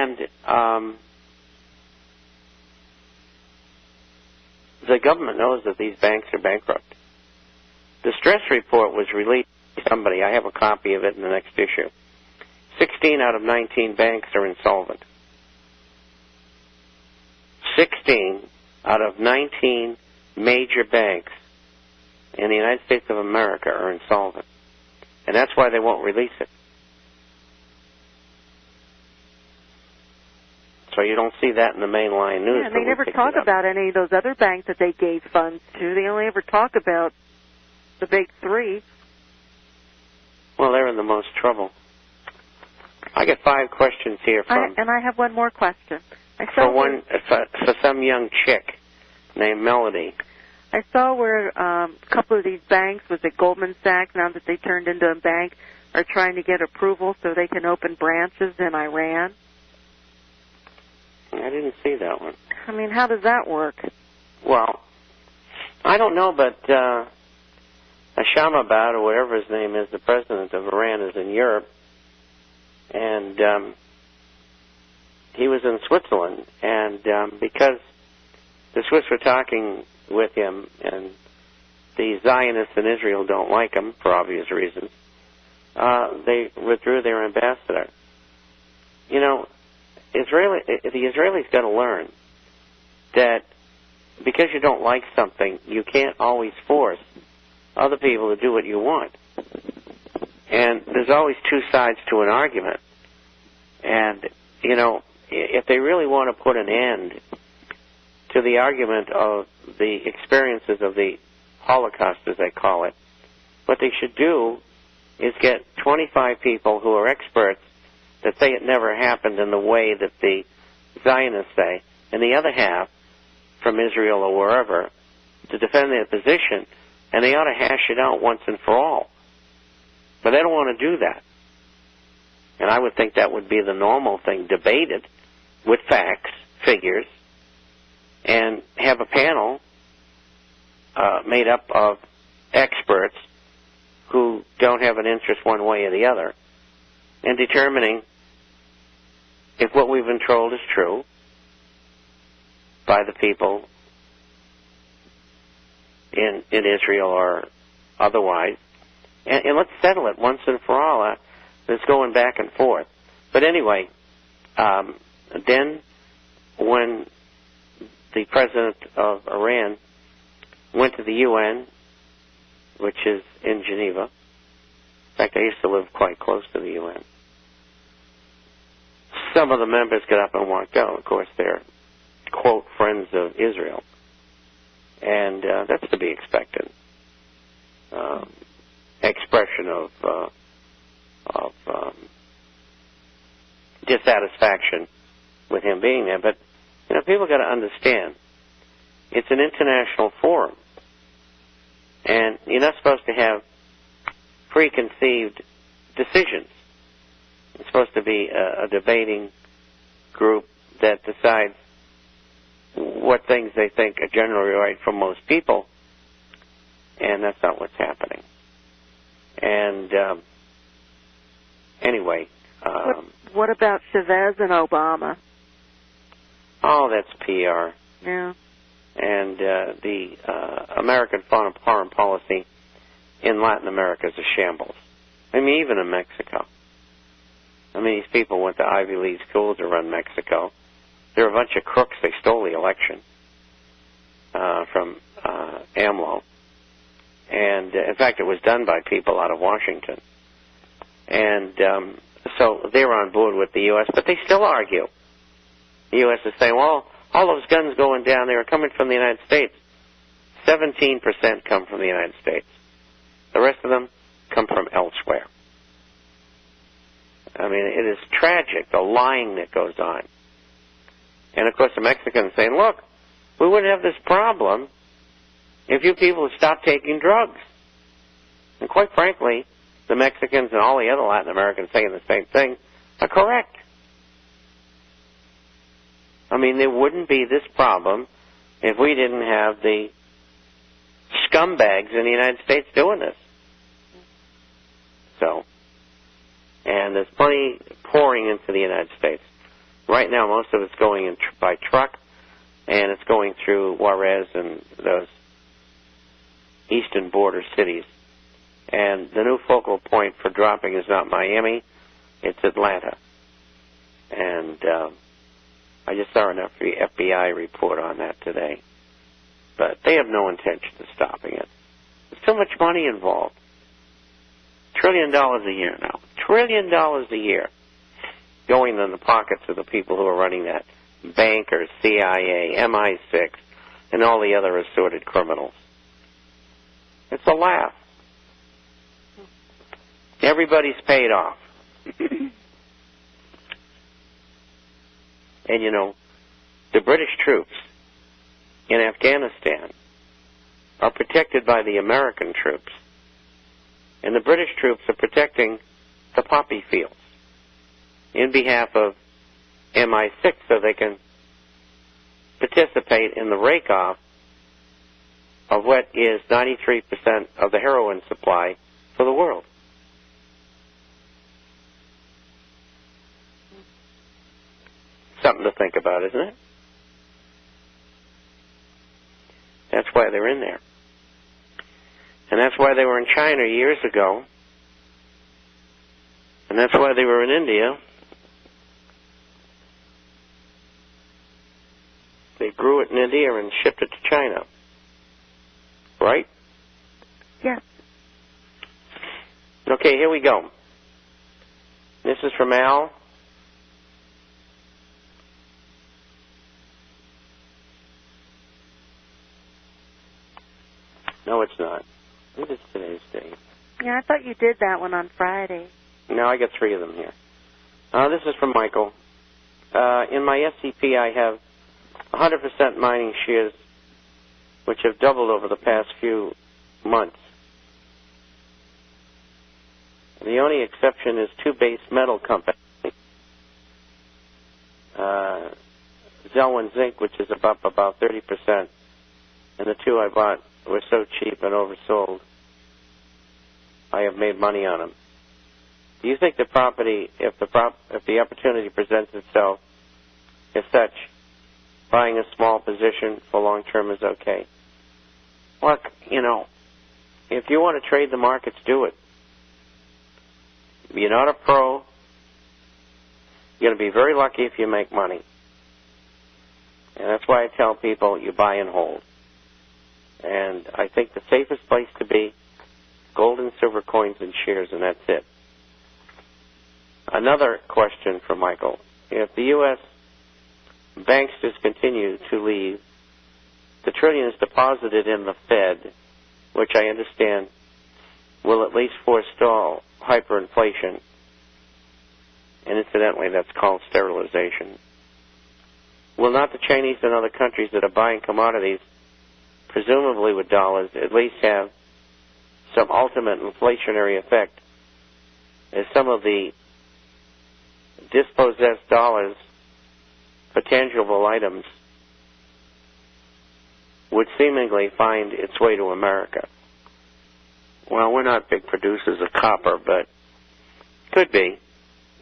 And the government knows that these banks are bankrupt. The stress report was released by somebody. I have a copy of it in the next issue. 16 out of 19 banks are insolvent. 16 out of 19 major banks in the United States of America are insolvent. And that's why they won't release it. So you don't see that in the mainline news. Yeah, and they never talk about any of those other banks that they gave funds to. They only ever talk about the big three. Well, they're in the most trouble. I got 5 questions here from... And I have one more question. For some young chick named Melody. I saw where a couple of these banks, was it Goldman Sachs, now that they turned into a bank, are trying to get approval so they can open branches in Iran. I didn't see that one. I mean, how does that work? Well, I don't know, but Islamabad, or whatever his name is, the president of Iran, is in Europe, and he was in Switzerland, and because the Swiss were talking with him, and the Zionists in Israel don't like him for obvious reasons, they withdrew their ambassador. You know, the Israelis got to learn that because you don't like something, you can't always force other people to do what you want. And there's always 2 sides to an argument. And, you know, if they really want to put an end to the argument of the experiences of the Holocaust, as they call it, what they should do is get 25 people who are experts that say it never happened in the way that the Zionists say, and the other half from Israel or wherever to defend their position, and they ought to hash it out once and for all. But they don't want to do that. And I would think that would be the normal thing, debated with facts, figures, and have a panel made up of experts who don't have an interest one way or the other, and determining if what we've been told is true by the people in Israel or otherwise, and let's settle it once and for all. It's going back and forth. But anyway, then when the president of Iran went to the UN, which is in Geneva. In fact, I used to live quite close to the UN. Some of the members get up and won't go. Of course, they're, quote, friends of Israel. And that's to be expected. Expression of dissatisfaction with him being there. But, you know, people got to understand, it's an international forum. And you're not supposed to have preconceived decisions. It's supposed to be a debating group that decides what things they think are generally right for most people, and that's not what's happening. And anyway... what about Chavez and Obama? Oh, that's PR. Yeah. And the American foreign policy in Latin America is a shambles. I mean, even in Mexico. I mean, these people went to Ivy League school to run Mexico. They're a bunch of crooks. They stole the election from AMLO. And, in fact, it was done by people out of Washington. And so they're on board with the U.S., but they still argue. The U.S. is saying, well, all those guns going down there are coming from the United States. 17% come from the United States. The rest of them come from elsewhere. I mean, it is tragic, the lying that goes on. And, of course, the Mexicans saying, look, we wouldn't have this problem if you people would stop taking drugs. And quite frankly, the Mexicans and all the other Latin Americans saying the same thing are correct. I mean, there wouldn't be this problem if we didn't have the scumbags in the United States doing this. So, and there's plenty pouring into the United States. Right now, most of it's going by truck, and it's going through Juarez and those eastern border cities. And the new focal point for dropping is not Miami, it's Atlanta. And I just saw an FBI report on that today. But they have no intention of stopping it. There's too much money involved. $1 trillion a year now. $1 trillion a year going in the pockets of the people who are running that. Bankers, CIA, MI6, and all the other assorted criminals. It's a laugh. Everybody's paid off. And, you know, the British troops in Afghanistan are protected by the American troops. And the British troops are protecting the poppy fields in behalf of MI6 so they can participate in the rake-off of what is 93% of the heroin supply for the world. Something to think about, isn't it? That's why they're in there. And that's why they were in China years ago. And that's why they were in India. They grew it in India and shipped it to China. Right? Yes. Okay, here we go. This is from Al. No, it's not. What is today's date? Yeah, I thought you did that one on Friday. No, I got 3 of them here. This is from Michael. In my SCP, I have 100% mining shares, which have doubled over the past few months. The only exception is 2 base metal companies, Zelwyn Zinc, which is up about 30%, and the 2 I bought were so cheap and oversold, I have made money on them. Do you think the property, if the opportunity presents itself as such, buying a small position for long term is okay? Look, you know, if you want to trade the markets, do it. You're not a pro. You're going to be very lucky if you make money. And that's why I tell people you buy and hold. And I think the safest place to be, gold and silver coins and shares, and that's it. Another question from Michael. If the U.S. banks just continue to leave, the trillions deposited in the Fed, which I understand will at least forestall hyperinflation, and incidentally that's called sterilization, will not the Chinese and other countries that are buying commodities, presumably with dollars, at least have some ultimate inflationary effect, as some of the dispossessed dollars for tangible items would seemingly find its way to America? Well, we're not big producers of copper, but could be.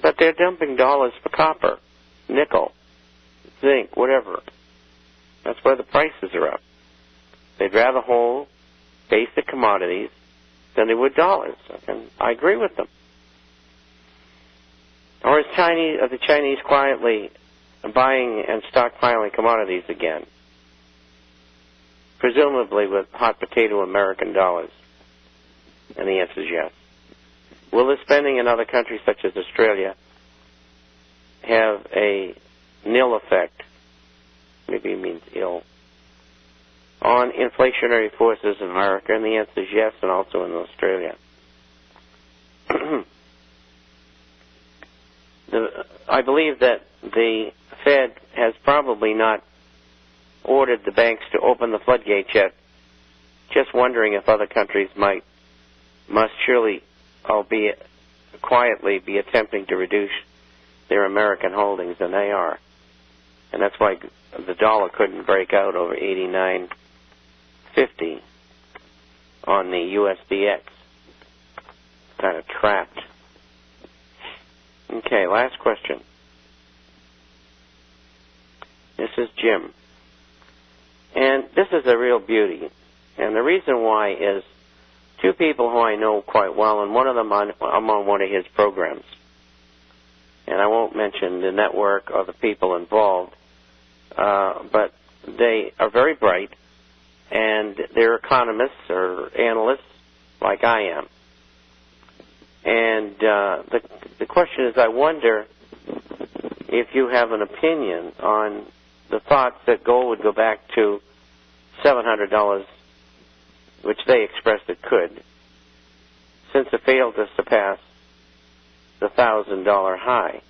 But they're dumping dollars for copper, nickel, zinc, whatever. That's why the prices are up. They'd rather hold basic commodities than they would dollars, and I agree with them. Or is the Chinese quietly buying and stockpiling commodities again, presumably with hot potato American dollars? And the answer is yes. Will the spending in other countries such as Australia have a nil effect, maybe it means ill, on inflationary forces in America? And the answer is yes, and also in Australia. I believe that the Fed has probably not ordered the banks to open the floodgates yet, just wondering if other countries must surely, albeit quietly, be attempting to reduce their American holdings, and they are. And that's why the dollar couldn't break out over 89.50 on the USDX. Kind of trapped. Okay, last question. Jim. And this is a real beauty. And the reason why is two people who I know quite well, and one of them I'm on one of his programs. And I won't mention the network or the people involved, but they are very bright, and they're economists or analysts like I am. And the question is, I wonder if you have an opinion on the thoughts that gold would go back to $700, which they expressed it could, since it failed to surpass the $1,000 high.